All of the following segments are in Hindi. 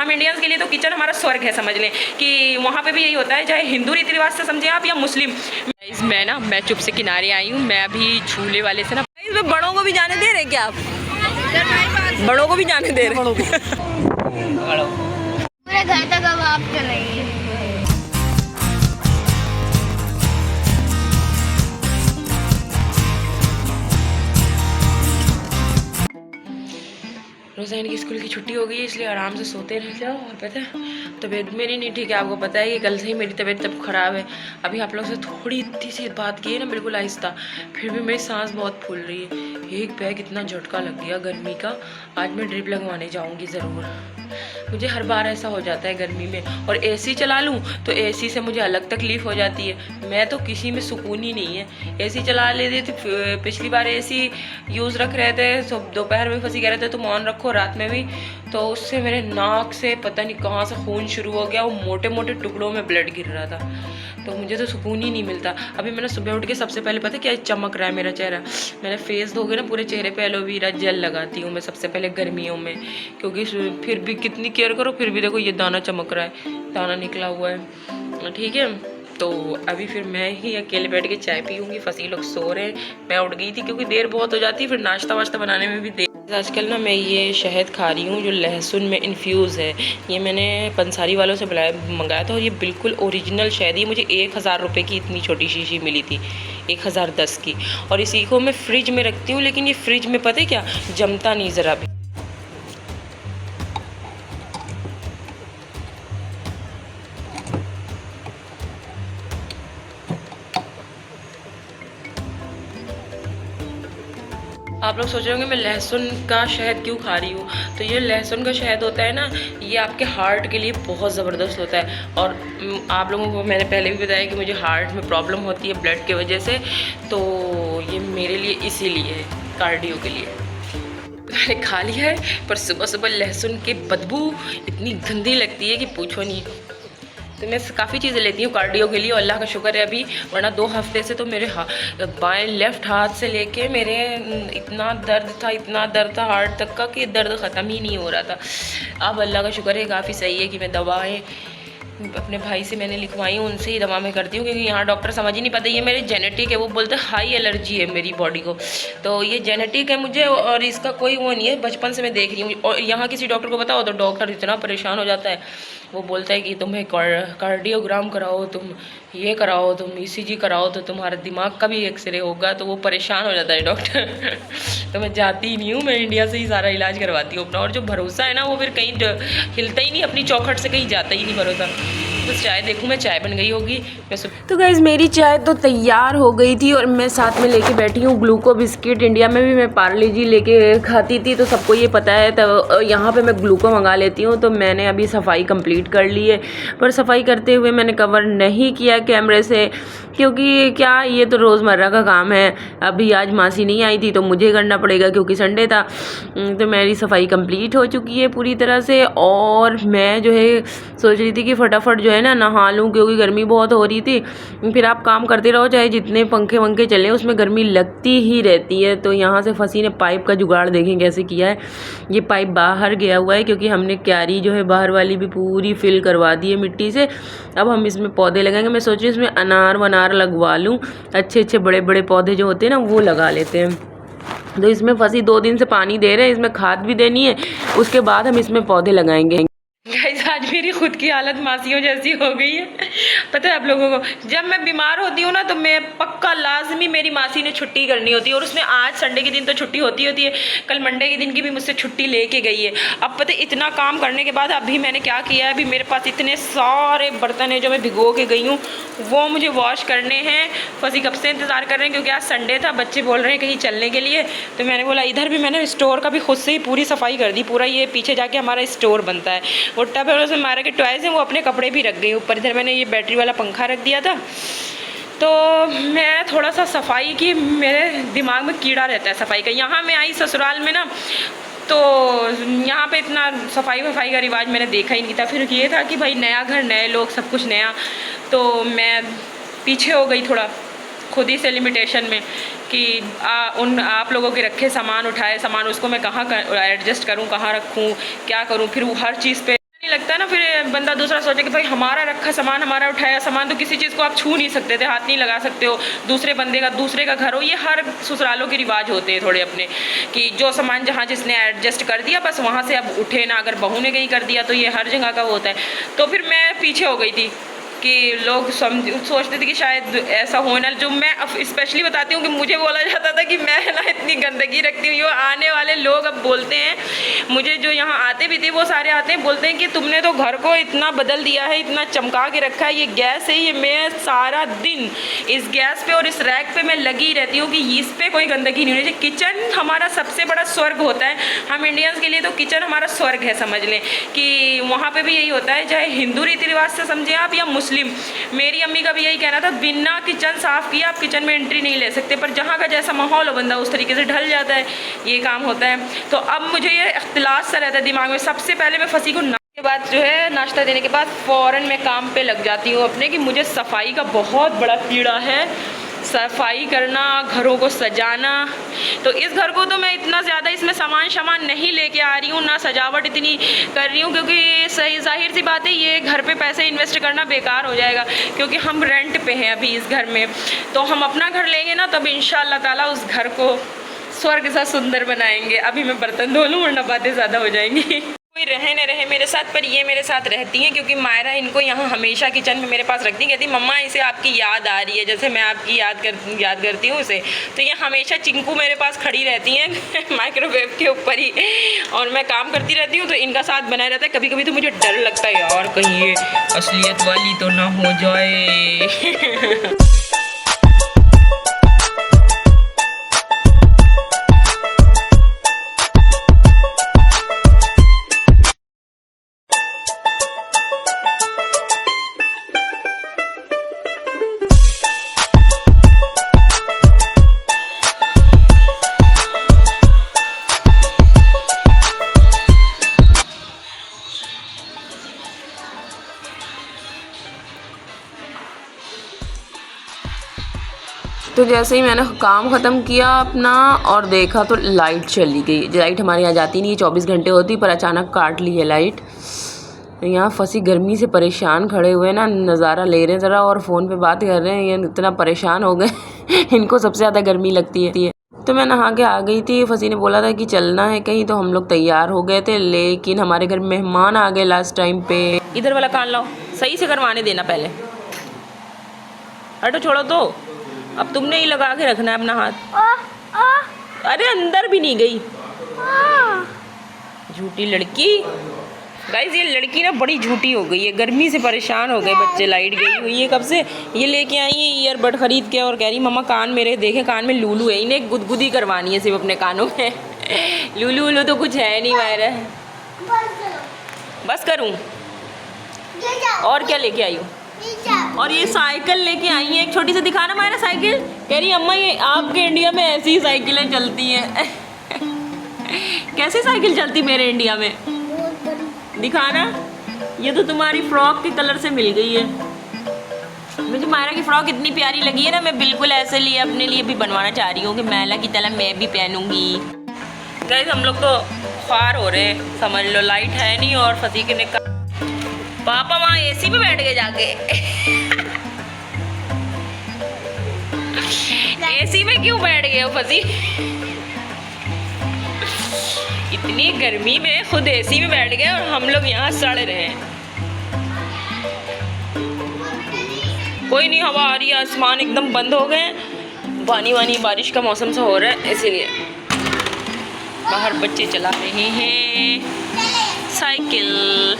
हम इंडियंस के लिए तो किचन हमारा स्वर्ग है, समझ लें कि वहाँ पे भी यही होता है, चाहे हिंदू रीति रिवाज से समझें आप या मुस्लिम। मैं चुप से किनारे आई हूँ। मैं अभी झूले वाले से ना, इसमें बड़ों को भी जाने दे रहे क्या आप? बड़ों को भी जाने दे रहे? पूरे घर तक अब आप चलेंगे। रोज़ाइन की स्कूल की छुट्टी हो गई है, इसलिए आराम से सोते रह जाओ। और पता है तबीयत मेरी नहीं ठीक है, आपको पता है कि कल से ही मेरी तबीयत तब ख़राब है। अभी आप लोग से थोड़ी इतनी सी बात की है ना, बिल्कुल आहिस्ता, फिर भी मेरी सांस बहुत फूल रही है। एक बैग इतना झटका लग गया गर्मी का। आज मैं ड्रिप लगवाने जाऊँगी ज़रूर। मुझे हर बार ऐसा हो जाता है गर्मी में, और एसी चला लूँ तो एसी से मुझे अलग तकलीफ़ हो जाती है। मैं तो किसी में सुकून ही नहीं है। एसी चला लेते थे, पिछली बार एसी यूज़ रख रहे थे, सब दोपहर में फंसी कह रहे थे तुम ऑन रखो रात में भी, तो उससे मेरे नाक से पता नहीं कहाँ से खून शुरू हो गया, वो मोटे मोटे टुकड़ों में ब्लड गिर रहा था। तो मुझे तो सुकून ही नहीं मिलता। अभी मैंने सुबह उठ के सबसे पहले पता क्या चमक रहा है मेरा चेहरा। मैंने फेस धो के ना पूरे चेहरे पे एलोवेरा जेल लगाती हूँ मैं सबसे पहले गर्मियों में, क्योंकि फिर भी कितनी केयर करो फिर भी देखो ये दाना चमक रहा है, दाना निकला हुआ है। ठीक है, तो अभी फिर मैं ही अकेले बैठ के चाय पीऊँगी। फसी लोग सो रहे हैं, मैं उठ गई थी क्योंकि देर बहुत हो जाती है, फिर नाश्ता वाश्ता बनाने में भी देर। आजकल ना मैं ये शहद खा रही हूँ जो लहसुन में इन्फ्यूज़ है। ये मैंने पंसारी वालों से मंगाया था, और ये बिल्कुल ओरिजिनल शहद। ये मुझे 1000 रुपये की इतनी छोटी शीशी मिली थी, 1010 की। और इसी को मैं फ्रिज में रखती हूँ, लेकिन ये फ्रिज में पता है क्या जमता नहीं ज़रा भी। आप लोग सोच रहे होंगे मैं लहसुन का शहद क्यों खा रही हूँ। तो ये लहसुन का शहद होता है ना, ये आपके हार्ट के लिए बहुत ज़बरदस्त होता है। और आप लोगों को मैंने पहले भी बताया कि मुझे हार्ट में प्रॉब्लम होती है ब्लड की वजह से, तो ये मेरे लिए इसीलिए है, कार्डियो के लिए। मैंने खा लिया है, पर सुबह सुबह लहसुन की बदबू इतनी गंदी लगती है कि पूछो नहीं। तो मैं काफ़ी चीज़ें लेती हूँ कार्डियो के लिए, और अल्लाह का शुक्र है अभी, वरना 2 हफ्ते से तो मेरे बाएं लेफ़्ट हाथ से लेके मेरे इतना दर्द था हार्ट तक का कि दर्द ख़त्म ही नहीं हो रहा था। अब अल्लाह का शुक्र है काफ़ी सही है कि मैं दवाएं अपने भाई से मैंने लिखवाई हूँ, उनसे ही दवा मैं करती हूँ, क्योंकि यहाँ डॉक्टर समझ ही नहीं पाते। ये मेरे जेनेटिक है, वो बोलते हैं हाई एलर्जी है मेरी बॉडी को, तो ये जेनेटिक है मुझे, और इसका कोई वो नहीं है, बचपन से मैं देख रही हूँ। और यहाँ किसी डॉक्टर को बताओ तो डॉक्टर इतना परेशान हो जाता है, वो बोलता है कि तुम्हें कार्डियोग्राम कराओ, तुम ये कराओ, तुम ECG कराओ, तो तुम्हारा दिमाग का भी एक्सरे होगा, तो वो परेशान हो जाता है डॉक्टर। तो मैं जाती ही नहीं हूँ, मैं इंडिया से ही सारा इलाज करवाती हूँ अपना। और जो भरोसा है ना वो फिर कहीं हिलता ही नहीं, अपनी चौखट से कहीं जाता ही नहीं भरोसा। बस चाय देखूँ मैं, चाय बन गई होगी। तो गाइस मेरी चाय तो तैयार हो गई थी, और मैं साथ में लेके बैठी हूँ ग्लूको बिस्किट। इंडिया में भी मैं पार्ले जी लेके खाती थी, तो सबको ये पता है। तो यहाँ पे मैं ग्लूको मंगा लेती हूँ। तो मैंने अभी सफाई कंप्लीट कर ली है, पर सफाई करते हुए मैंने कवर नहीं किया कैमरे से, क्योंकि क्या ये तो रोज़मर्रा का काम है। अभी आज मासी नहीं आई थी तो मुझे करना पड़ेगा क्योंकि संडे था। तो मेरी सफाई कंप्लीट हो चुकी है पूरी तरह से, और मैं जो है सोच रही थी कि फटाफट जो है ना नहा लूँ, क्योंकि गर्मी बहुत हो रही थी। फिर आप काम करते रहो, चाहे जितने पंखे वंखे चले, उसमें गर्मी लगती ही रहती है। तो यहाँ से फंसी ने पाइप का जुगाड़ देखें कैसे किया है। ये पाइप बाहर गया हुआ है, क्योंकि हमने क्यारी जो है बाहर वाली भी पूरी फिल करवा दी है मिट्टी से। अब हम इसमें पौधे लगाएंगे। मैं सोच रही हूँ इसमें अनार वनार लगवा लूँ, अच्छे अच्छे बड़े बड़े पौधे जो होते हैं ना वो लगा लेते हैं। तो इसमें फंसी 2 दिन से पानी दे रहे हैं, इसमें खाद भी देनी है, उसके बाद हम इसमें पौधे लगाएंगे। गाइस आज मेरी खुद की हालत मासियों जैसी हो गई है। पता है आप लोगों को, जब मैं बीमार होती हूँ ना तो मैं पक्का लाजमी मेरी मासी ने छुट्टी करनी होती है, और उसने आज संडे के दिन तो छुट्टी होती है, कल मंडे के दिन की भी मुझसे छुट्टी लेके गई है। अब पता है इतना काम करने के बाद अभी मैंने क्या किया है, अभी मेरे पास इतने सारे बर्तन हैं जो मैं भिगो के गई हूँ, वो मुझे वॉश करने हैं। फसी कब से इंतज़ार कर रहे हैं, क्योंकि आज संडे था, बच्चे बोल रहे हैं कहीं चलने के लिए। तो मैंने बोला इधर भी मैंने स्टोर का भी खुद से ही पूरी सफाई कर दी। पूरा ये पीछे जाके हमारा स्टोर बनता है, वो टब है, उसमें मारा के टॉयज़ हैं, वो अपने कपड़े भी रख गई ऊपर। इधर मैंने ये बैटरी वाला पंखा रख दिया था। तो मैं थोड़ा सा सफाई की, मेरे दिमाग में कीड़ा रहता है सफाई का। यहाँ मैं आई ससुराल में ना, तो यहाँ पे इतना सफाई वफाई का रिवाज मैंने देखा ही नहीं था। फिर ये था कि भाई नया घर, नए लोग, सब कुछ नया, तो मैं पीछे हो गई थोड़ा खुद ही से लिमिटेशन में कि आप लोगों के रखे सामान उठाए सामान, उसको मैं कहाँ एडजस्ट करूँ, कहाँ रखूँ, क्या करूँ। फिर वो हर चीज़ पे नहीं लगता है ना, फिर बंदा दूसरा सोचे कि भाई हमारा रखा सामान, हमारा उठाया सामान, तो किसी चीज़ को आप छू नहीं सकते थे, हाथ नहीं लगा सकते हो। दूसरे बंदे का, दूसरे का घर हो, ये हर ससुरालों के रिवाज होते हैं थोड़े अपने, कि जो सामान जहाँ जिसने एडजस्ट कर दिया बस वहाँ से अब उठे ना। अगर बहू ने कहीं कर दिया तो ये हर जगह का होता है। तो फिर मैं पीछे हो गई थी कि लोग सोचते थे कि शायद ऐसा हो ना। जो मैं अब स्पेशली बताती हूँ कि मुझे बोला जाता था कि मैं ना इतनी गंदगी रखती हूँ। ये आने वाले लोग अब बोलते हैं मुझे, जो यहाँ आते भी थे वो सारे आते हैं, बोलते हैं कि तुमने तो घर को इतना बदल दिया है, इतना चमका के रखा है। ये गैस है, ये मैं सारा दिन इस गैस पे और इस रैक पे मैं लगी रहती हूँ कि इस पर कोई गंदगी नहीं होनी चाहिए। किचन हमारा सबसे बड़ा स्वर्ग होता है, हम इंडियंस के लिए तो किचन हमारा स्वर्ग है, समझ लें कि वहाँ पर भी यही होता है, चाहे हिंदू रीति रिवाज से समझें आप या मुस्लिम। मेरी अम्मी का भी यही कहना था, बिना किचन साफ किया आप किचन में एंट्री नहीं ले सकते। पर जहाँ का जैसा माहौल हो बंदा उस तरीके से ढल जाता है, ये काम होता है। तो अब मुझे ये इख्तिलास सा रहता है दिमाग में। सबसे पहले मैं फंसी को के बाद जो है नाश्ता देने के बाद फ़ौरन मैं काम पे लग जाती हूँ अपने, कि मुझे सफाई का बहुत बड़ा कीड़ा है, सफाई करना, घरों को सजाना। तो इस घर को तो मैं इतना ज़्यादा इसमें सामान नहीं लेके आ रही हूँ, ना सजावट इतनी कर रही हूँ, क्योंकि सही जाहिर सी बात है ये घर पे पैसे इन्वेस्ट करना बेकार हो जाएगा, क्योंकि हम रेंट पे हैं अभी इस घर में। तो हम अपना घर लेंगे ना, तब इंशाअल्लाह ताला उस घर को स्वर्ग सा सुंदर बनाएंगे। अभी मैं बर्तन धो लूँ वरना बातें ज़्यादा हो जाएंगी। कोई रहे न रहे मेरे साथ, पर ये मेरे साथ रहती हैं, क्योंकि मायरा इनको यहाँ हमेशा किचन में मेरे पास रखती, कहती मम्मा इसे आपकी याद आ रही है, जैसे मैं आपकी याद करती हूँ उसे। तो ये हमेशा चिंकू मेरे पास खड़ी रहती हैं माइक्रोवेव के ऊपर ही, और मैं काम करती रहती हूँ तो इनका साथ बनाया रहता है। कभी कभी तो मुझे डर लगता है यार कहीं ये असलियत वाली तो ना हो जाए। तो जैसे ही मैंने काम ख़त्म किया अपना और देखा तो लाइट चली गई। लाइट हमारे यहाँ जाती नहीं है, 24 घंटे होती, पर अचानक काट ली है लाइट। यहाँ फंसी गर्मी से परेशान खड़े हुए ना, नज़ारा ले रहे हैं ज़रा और फ़ोन पे बात कर रहे हैं। ये इतना परेशान हो गए इनको सबसे ज़्यादा गर्मी लगती है। तो मैं नहा के आ गई थी। फंसी ने बोला था कि चलना है कहीं, तो हम लोग तैयार हो गए थे, लेकिन हमारे घर मेहमान आ गए लास्ट टाइम पे। इधर वाला कान लाओ, सही से करवाने देना पहले। हटो, छोड़ो तो, अब तुमने ही लगा के रखना है अपना हाथ। अरे अंदर भी नहीं गई, झूठी लड़की। गाइस ये लड़की ना बड़ी झूठी हो गई है, गर्मी से परेशान हो गए बच्चे। लाइट गई हुई है कब से, ये लेके आई है ईयरबड खरीद के और कह रही मम्मा कान मेरे देखे, कान में लूलू है। इन्हें गुदगुदी करवानी है सिर्फ अपने कानों में। लूलू वूलू तो कुछ है नहीं मायरा। बस करूँ? और क्या लेके आई हूँ? और ये साइकिल लेके आई है एक छोटी सी, दिखाना मायरा साइकिल। कह रही अम्मा ये आपके इंडिया में ऐसी ही साइकिलें चलती हैं। कैसे साइकिल चलती मेरे इंडिया में, दिखाना। ये तो तुम्हारी फ्रॉक के कलर से मिल गई है। मुझे मायरा की फ्रॉक इतनी प्यारी लगी है ना, मैं बिल्कुल ऐसे लिए अपने लिए भी बनवाना चाह रही हूँ कि मैला की तरह मैं भी पहनूंगी। गाइस हम लोग तो ख्वार हो रहे हैं, समझ लो। लाइट है नहीं और फसी के निकाल पापा वहाँ एसी में बैठ गए जाके। एसी में क्यों बैठ गए हो फसी? इतनी गर्मी में खुद एसी में बैठ गए और हम लोग यहाँ सड़ रहे हैं। कोई नहीं, हवा आ रही है, आसमान एकदम बंद हो गए, पानी वानी बारिश का मौसम सा हो रहा है, इसीलिए बाहर बच्चे चला रहे हैं साइकिल।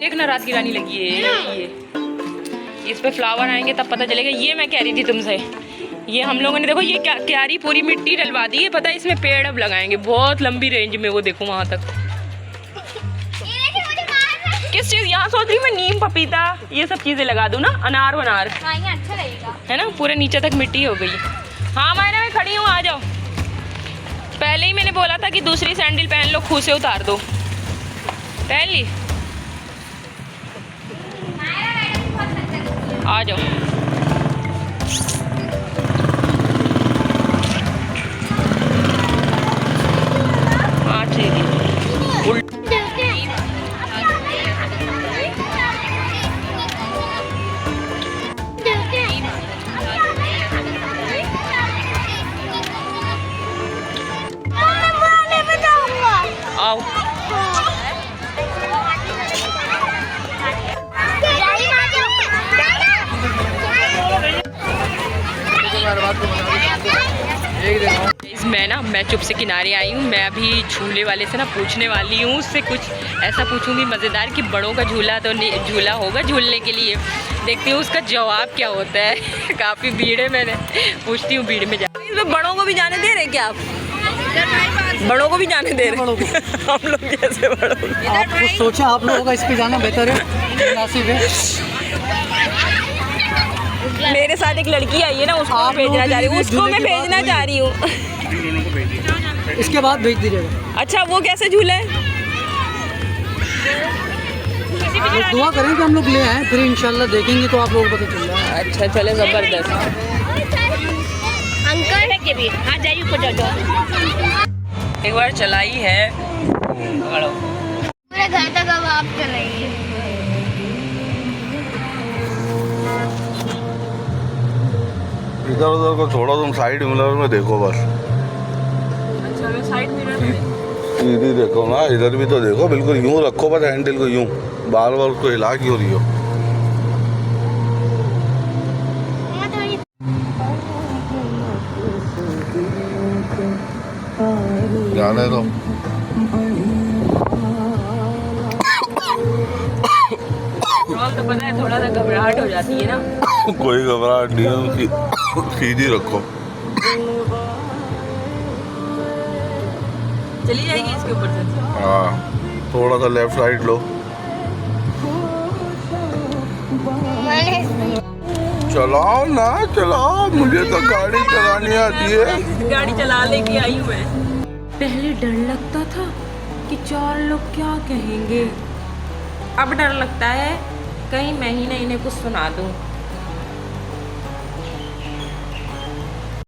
देखना रात की रानी लगी है ये। इस पे फ्लावर आएंगे तब पता चलेगा। ये मैं कह रही थी तुमसे, ये हम लोगों ने देखो ये क्यारी पूरी मिट्टी डलवा दी है, पता है। इसमें पेड़ अब लगाएंगे बहुत लंबी रेंज में, वो देखो वहाँ तक। किस चीज़? यहाँ सोच रही मैं नीम, पपीता, ये सब चीज़ें लगा दूँ ना, अनार वनार, अच्छा लगेगा, है ना। पूरे नीचे तक मिट्टी हो गई। हाँ मायरा मैं खड़ी हूँ, आ जाओ। पहले ही मैंने बोला था कि दूसरी सैंडल पहन लो, खूह से उतार दो। पहन ली, आ जाओ। हाँ ठीक है। आओ। मैं चुप से किनारे आई हूँ। मैं अभी झूले वाले से ना पूछने वाली हूँ उससे कुछ ऐसा पूछूंगी मज़ेदार कि बड़ों का झूला तो नहीं, झूला होगा झूलने के लिए। देखती हूँ उसका जवाब क्या होता है। काफ़ी भीड़ है, मैंने पूछती हूँ भीड़ में जा। इसमें बड़ों को भी जाने दे रहे क्या आप? बड़ों को भी जाने दे रहे हम लोग जैसे बड़ों। आपको सोचा आप लोगों का इस पे जाना बेहतर है, मुनासिब है। मेरे साथ एक लड़की आई है ना, उसको मैं भेजना चाह रही हूँ, उसको मैं भेजना चाह रही हूँ। इसके बाद भेज दीजिएगा। अच्छा, वो कैसे झूला है? बस दुआ करें कि हम लोग ले आए, फिर इंशाल्लाह देखेंगे तो आप लोगों को पता चल जाएगा। अच्छा चले, ज़बरदस्त। अंकल के भी हाँ जाइए ऊपर जाओ। एक बार चलाई है, पूरे घर तक अब आप चलाइए। इधर उधर को छोड़ो, तुम साइड मिरर में देखो बस। अच्छा, मैं साइड मिरर में सीधी देखो ना, इधर भी तो देखो। बिल्कुल यूं रखो बस हैंडल को, यूं बार बार उसको हिला क्यों रही हो? जाने दो। तो पता है थोड़ा सा घबराहट हो जाती है ना। कोई घबराहट नहीं है, सीधी रखो। चली जाएगी इसके ऊपर से। हाँ, थोड़ा सा लेफ्ट राइट लो। चलाओ ना, चलाओ। मुझे तो गाड़ी चलानी आती है। गाड़ी चला लेके आई हूँ मैं। पहले डर लगता था कि 4 लोग क्या कहेंगे, अब डर लगता है कहीं मैं ही ना इन्हें कुछ सुना दूँ।